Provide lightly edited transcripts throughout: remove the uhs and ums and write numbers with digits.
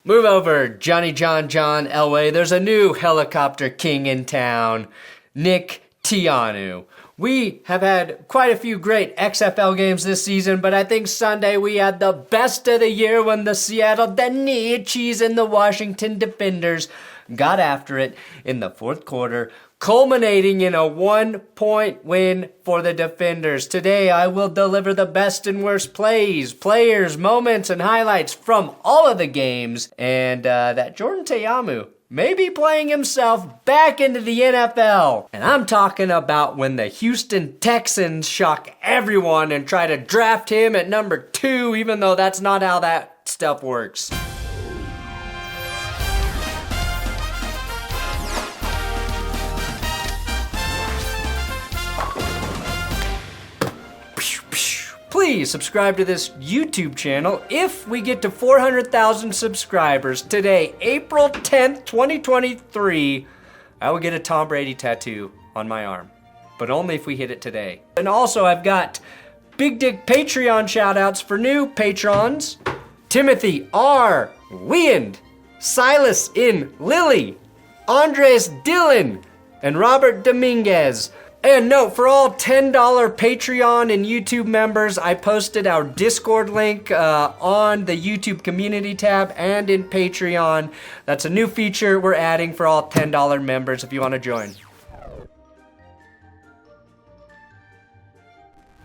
Move over, Johnny John Elway. There's a new helicopter king in town, Nick Ta'amu. We have had quite a few great XFL games this season, but I think Sunday we had the best of the year when the Seattle Dinuccis and the Washington Defenders got after it in the fourth quarter, culminating in a 1-point win for the Defenders. Today, I will deliver the best and worst plays, players, moments, and highlights from all of the games, and that Jordan Ta'amu may be playing himself back into the NFL. And I'm talking about when the Houston Texans shock everyone and try to draft him at number 2, even though that's not how that stuff works. Please subscribe to this YouTube channel if we get to 400,000 subscribers. Today, April 10th, 2023, I will get a Tom Brady tattoo on my arm, but only if we hit it today. And also, I've got Big Dick Patreon shoutouts for new patrons: Timothy R. Weand, Silas in Lilly, Andres Dillon, and Robert Dominguez. And note, for all $10 Patreon and YouTube members, I posted our Discord link on the YouTube community tab and in Patreon. That's a new feature we're adding for all $10 members if you want to join.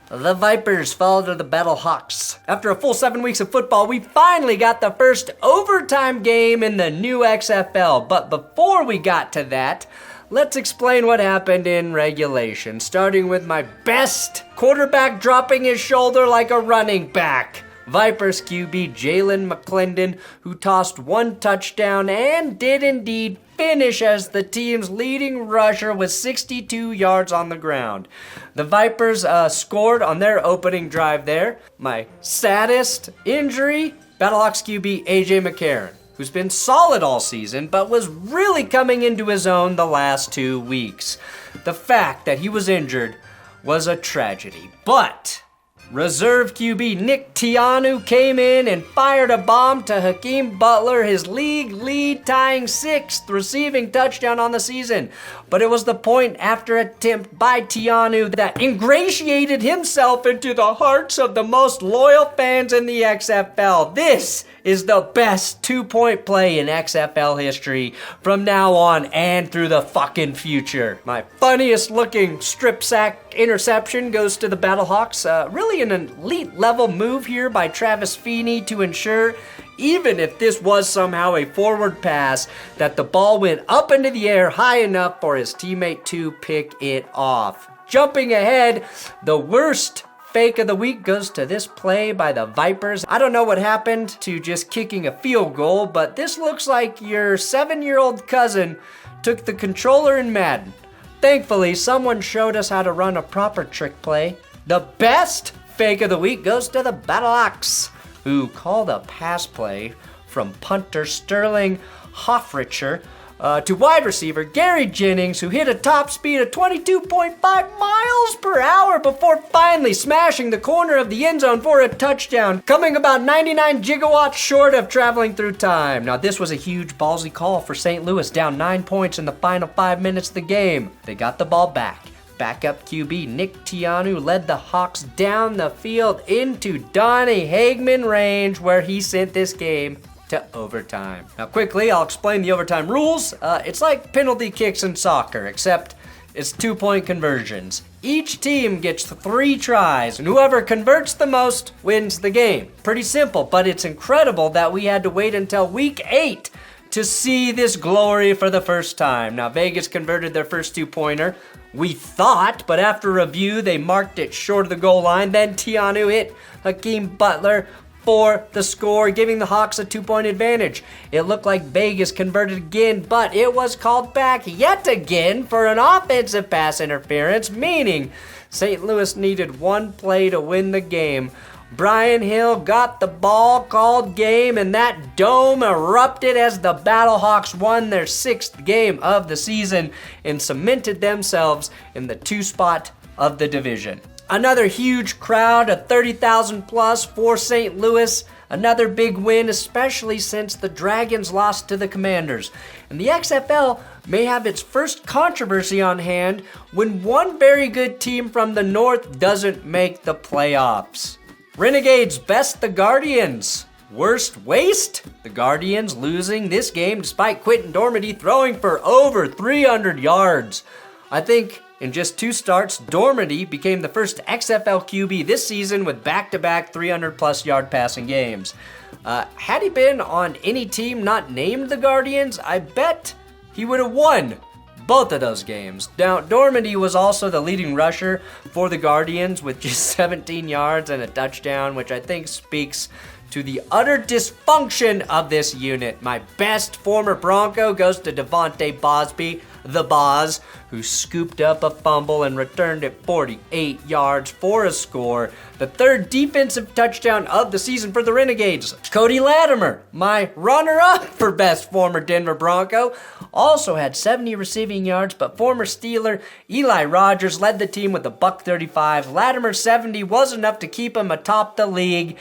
The Vipers fall to the Battlehawks. After a full 7 weeks of football, we finally got the first overtime game in the new XFL. But before we got to that, let's explain what happened in regulation, starting with my best quarterback dropping his shoulder like a running back. Vipers QB Jalen McClendon, who tossed 1 touchdown and did indeed finish as the team's leading rusher with 62 yards on the ground. The Vipers scored on their opening drive there. My saddest injury, Battlehawks QB AJ McCarron, who's been solid all season, but was really coming into his own the last 2 weeks. The fact that he was injured was a tragedy, but reserve QB Nick Ta'amu came in and fired a bomb to Hakeem Butler, his league lead tying 6th receiving touchdown on the season. But it was the point after attempt by Ta'amu that ingratiated himself into the hearts of the most loyal fans in the XFL. This is the best 2-point play in XFL history from now on and through the fucking future. My funniest looking strip sack interception goes to the Battlehawks. Really an elite level move here by Travis Feeney to ensure, even if this was somehow a forward pass, that the ball went up into the air high enough for his teammate to pick it off. Jumping ahead, the worst fake of the week goes to this play by the Vipers. I don't know what happened to just kicking a field goal, but this looks like your 7-year-old cousin took the controller in Madden. Thankfully, someone showed us how to run a proper trick play. The best fake of the week goes to the Battlehawks, who called a pass play from punter Sterling Hoffricher to wide receiver Gary Jennings, who hit a top speed of 22.5 miles per hour before finally smashing the corner of the end zone for a touchdown, coming about 99 gigawatts short of traveling through time. Now, this was a huge ballsy call for St. Louis, down 9 points in the final 5 minutes of the game. They got the ball back. Backup QB Nick Ta'amu led the Hawks down the field into Donnie Hagman range, where he sent this game to overtime. Now quickly, I'll explain the overtime rules. It's like penalty kicks in soccer, except it's 2-point conversions. Each team gets 3 tries, and whoever converts the most wins the game. Pretty simple, but it's incredible that we had to wait until week 8 to see this glory for the first time. Now, Vegas converted their first 2-pointer, we thought, but after review, they marked it short of the goal line. Then Ta'amu hit Hakeem Butler for the score, giving the Hawks a 2-point advantage. It looked like Vegas converted again, but it was called back yet again for an offensive pass interference, meaning St. Louis needed 1 play to win the game. Brian Hill got the ball, called game, and that dome erupted as the Battlehawks won their 6th game of the season and cemented themselves in the 2 spot of the division. Another huge crowd of 30,000 plus for St. Louis. Another big win, especially since the Dragons lost to the Commanders. And the XFL may have its first controversy on hand when one very good team from the North doesn't make the playoffs. Renegades best the Guardians. Worst waste? The Guardians losing this game despite Quinton Dormady throwing for over 300 yards. I think in just 2 starts, Dormady became the first XFL QB this season with back-to-back 300-plus yard passing games. Had he been on any team not named the Guardians, I bet he would have won both of those games. Now, Dormady was also the leading rusher for the Guardians with just 17 yards and a touchdown, which I think speaks to the utter dysfunction of this unit. My best former Bronco goes to Devontae Bosby, the Boz, who scooped up a fumble and returned it 48 yards for a score. The 3rd defensive touchdown of the season for the Renegades. Cody Latimer, my runner-up for best former Denver Bronco, also had 70 receiving yards, but former Steeler Eli Rogers led the team with a $135. Latimer's 70 was enough to keep him atop the league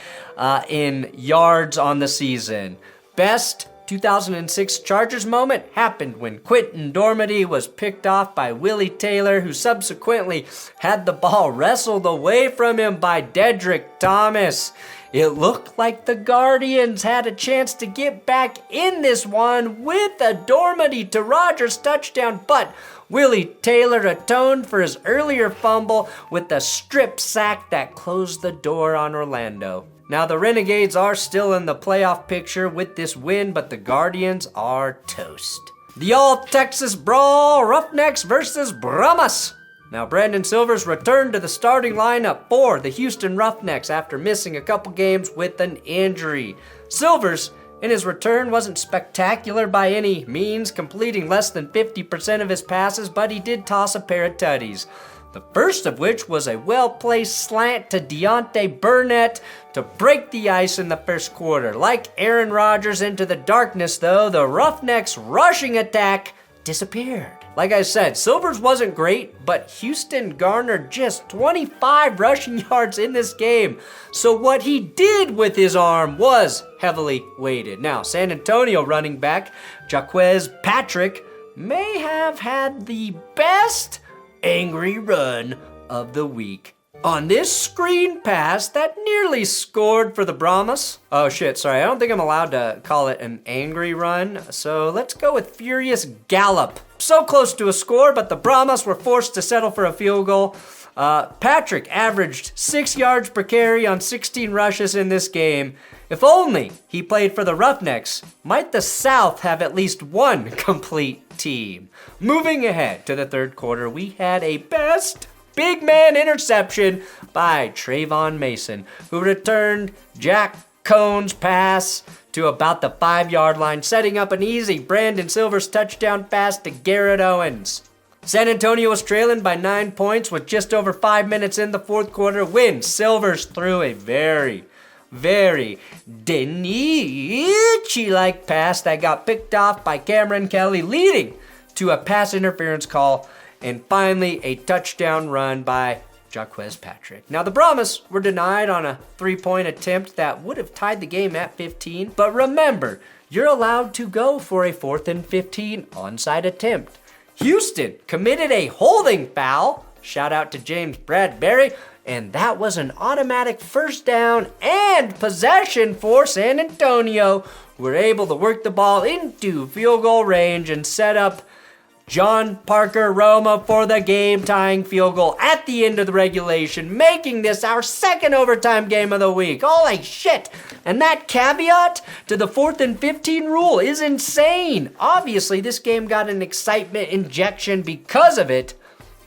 in yards on the season. Best 2006 Chargers moment happened when Quinton Dormady was picked off by Willie Taylor, who subsequently had the ball wrestled away from him by Dedrick Thomas. It looked like the Guardians had a chance to get back in this one with a Dormady to Rogers touchdown, but Willie Taylor atoned for his earlier fumble with a strip sack that closed the door on Orlando. Now, the Renegades are still in the playoff picture with this win, but the Guardians are toast. The All-Texas Brawl, Roughnecks versus Brahmas. Now, Brandon Silvers returned to the starting lineup for the Houston Roughnecks after missing a couple games with an injury. Silvers, in his return, wasn't spectacular by any means, completing less than 50% of his passes, but he did toss a pair of tutties. The first of which was a well-placed slant to Deontay Burnett to break the ice in the first quarter. Like Aaron Rodgers into the darkness, though, the Roughnecks' rushing attack disappeared. Like I said, Silvers wasn't great, but Houston garnered just 25 rushing yards in this game. So what he did with his arm was heavily weighted. Now, San Antonio running back Jaquez Patrick may have had the best angry run of the week. On this screen pass that nearly scored for the Brahmas. Oh shit, sorry, I don't think I'm allowed to call it an angry run, so let's go with furious gallop. So close to a score, but the Brahmas were forced to settle for a field goal. Patrick averaged 6 yards per carry on 16 rushes in this game. If only he played for the Roughnecks, might the South have at least one complete team. Moving ahead to the third quarter, we had a best big man interception by Trayvon Mason, who returned Jack Cohn's pass to about the 5-yard line, setting up an easy Brandon Silvers touchdown pass to Garrett Owens. San Antonio was trailing by 9 points with just over 5 minutes in the fourth quarter when Silvers threw a very Dinucci-like pass that got picked off by Cameron Kelly, leading to a pass interference call, and finally a touchdown run by Jaquez Patrick. Now, the Brahmas were denied on a 3-point attempt that would have tied the game at 15, but remember, you're allowed to go for a 4th and 15 onside attempt. Houston committed a holding foul, shout out to James Bradbury, and that was an automatic first down and possession for San Antonio, who were able to work the ball into field goal range and set up John Parker Roma for the game-tying field goal at the end of the regulation, making this our second overtime game of the week. Holy shit! And that caveat to the 4th and 15 rule is insane. Obviously, this game got an excitement injection because of it,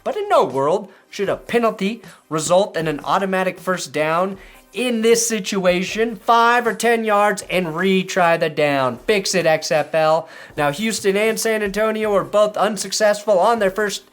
but in no world should a penalty result in an automatic first down. In this situation, 5 or 10 yards and retry the down. Fix it, XFL. Now, Houston and San Antonio were both unsuccessful on their first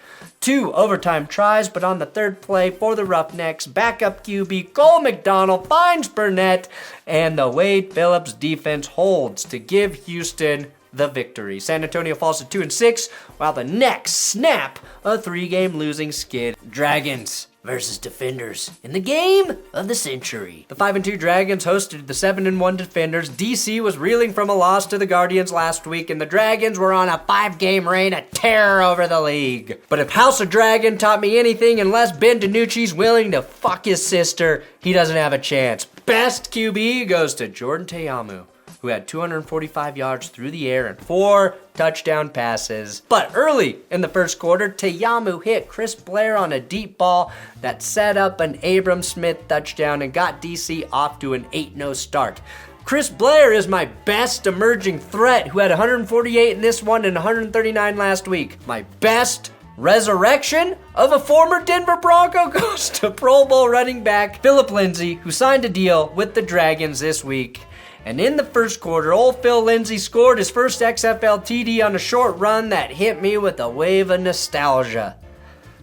2 overtime tries, but on the third play for the Roughnecks, backup QB Cole McDonald finds Burnett, and the Wade Phillips defense holds to give Houston the victory. San Antonio falls to 2-6, while the Necks snap a 3-game losing skid. Dragons versus Defenders in the game of the century. The 5-2 Dragons hosted the 7-1 Defenders. DC was reeling from a loss to the Guardians last week, and the Dragons were on a 5-game reign of terror over the league. But if House of Dragon taught me anything, unless Ben Dinucci's willing to fuck his sister, he doesn't have a chance. Best QB goes to Jordan Ta'amu, who had 245 yards through the air and 4 touchdown passes. But early in the first quarter, Ta'amu hit Chris Blair on a deep ball that set up an Abram Smith touchdown and got DC off to an 8-0 start. Chris Blair is my best emerging threat, who had 148 in this one and 139 last week. My best resurrection of a former Denver Bronco goes to Pro Bowl running back Phillip Lindsay, who signed a deal with the Dragons this week. And in the first quarter, old Phil Lindsay scored his first XFL TD on a short run that hit me with a wave of nostalgia.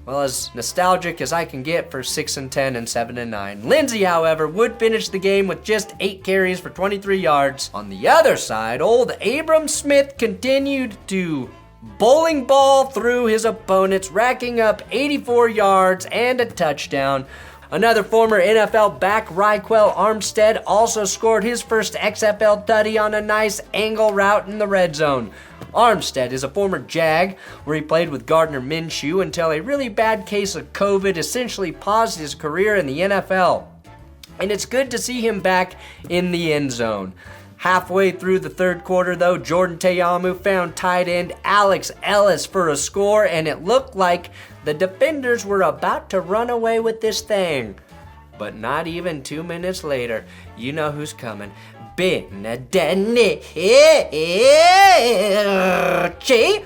Well, as nostalgic as I can get for 6-10 and 7-9. Lindsay, however, would finish the game with just 8 carries for 23 yards. On the other side, old Abram Smith continued to bowling ball through his opponents, racking up 84 yards and a touchdown. Another former NFL back, Ryquell Armstead, also scored his first XFL tutty on a nice angle route in the red zone. Armstead is a former Jag, where he played with Gardner Minshew until a really bad case of COVID essentially paused his career in the NFL. And it's good to see him back in the end zone. Halfway through the third quarter, though, Jordan Ta'amu found tight end Alex Ellis for a score, and it looked like the Defenders were about to run away with this thing. But not even 2 minutes later, you know who's coming. Ben Dinucci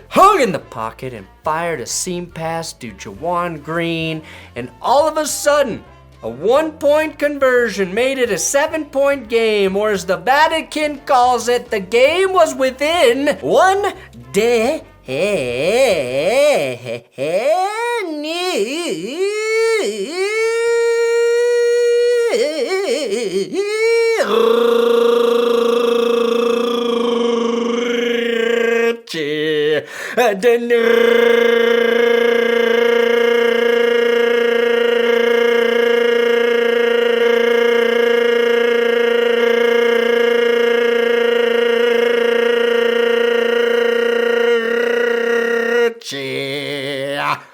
hung in the pocket and fired a seam pass to Juwan Green, and all of a sudden, a 1-point conversion made it a 7-point game, or as the Vatican calls it, the game was within 1 day.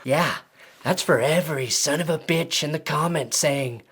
Yeah, that's for every son of a bitch in the comments saying,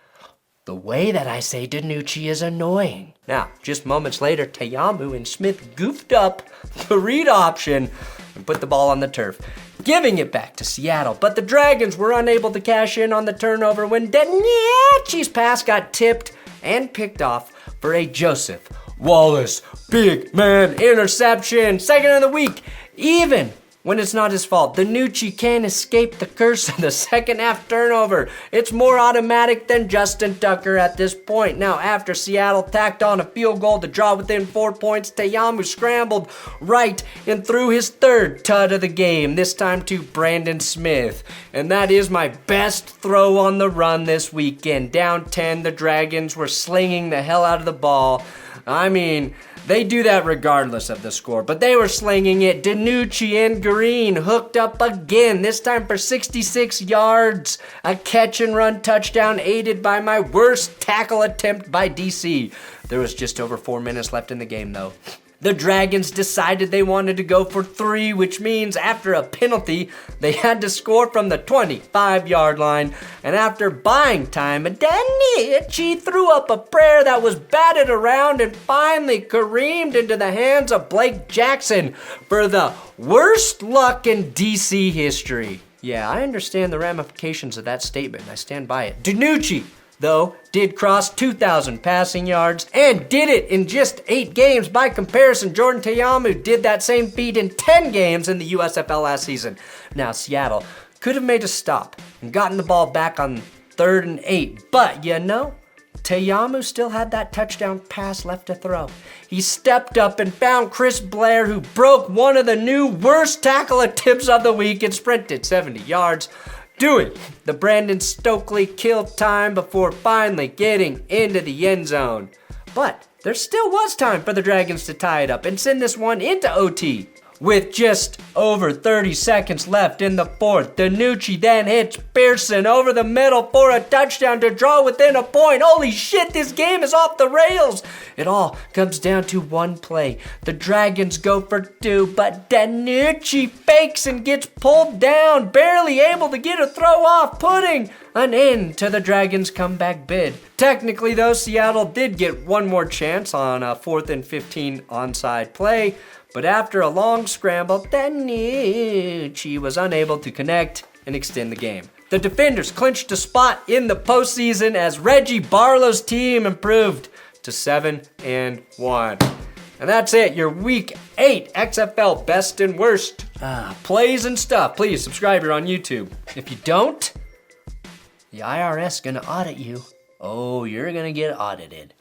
the way that I say Dinucci is annoying. Now, just moments later, Ta'amu and Smith goofed up the read option and put the ball on the turf, giving it back to Seattle. But the Dragons were unable to cash in on the turnover when Dinucci's pass got tipped and picked off for a Joseph Wallace big man interception. Second of the week, even when it's not his fault. Dinucci can't escape the curse of the second half turnover. It's more automatic than Justin Tucker at this point. Now, after Seattle tacked on a field goal to draw within 4 points, Ta'amu scrambled right and threw his third tut of the game, this time to Brandon Smith. And that is my best throw on the run this weekend. Down 10, the Dragons were slinging the hell out of the ball. I mean, they do that regardless of the score, but they were slinging it. Dinucci and Green hooked up again, this time for 66 yards. A catch and run touchdown aided by my worst tackle attempt by DC. There was just over 4 minutes left in the game, though. The Dragons decided they wanted to go for 3, which means after a penalty, they had to score from the 25-yard line. And after buying time, Dinucci threw up a prayer that was batted around and finally careened into the hands of Blake Jackson for the worst luck in DC history. Yeah, I understand the ramifications of that statement. I stand by it. Dinucci, though, did cross 2,000 passing yards and did it in just 8 games. By comparison, Jordan Ta'amu did that same feat in 10 games in the USFL last season. Now, Seattle could have made a stop and gotten the ball back on 3rd and 8, but you know, Ta'amu still had that touchdown pass left to throw. He stepped up and found Chris Blair, who broke one of the new worst tackle attempts of the week and sprinted 70 yards. Doing the Brandon Stokely kill time before finally getting into the end zone. But there still was time for the Dragons to tie it up and send this one into OT. With just over 30 seconds left in the fourth, Dinucci then hits Pearson over the middle for a touchdown to draw within a point. Holy shit, this game is off the rails. It all comes down to one play. The Dragons go for two, but Dinucci fakes and gets pulled down, barely able to get a throw off, putting an end to the Dragons' comeback bid. Technically, though, Seattle did get one more chance on a 4th and 15 onside play, but after a long scramble, Dinucci was unable to connect and extend the game. The defenders clinched a spot in the postseason as Reggie Barlow's team improved to 7-1. And that's it, your Week 8 XFL Best and Worst plays and stuff. Please subscribe here on YouTube. If you don't, the IRS gonna audit you. Oh, you're gonna get audited.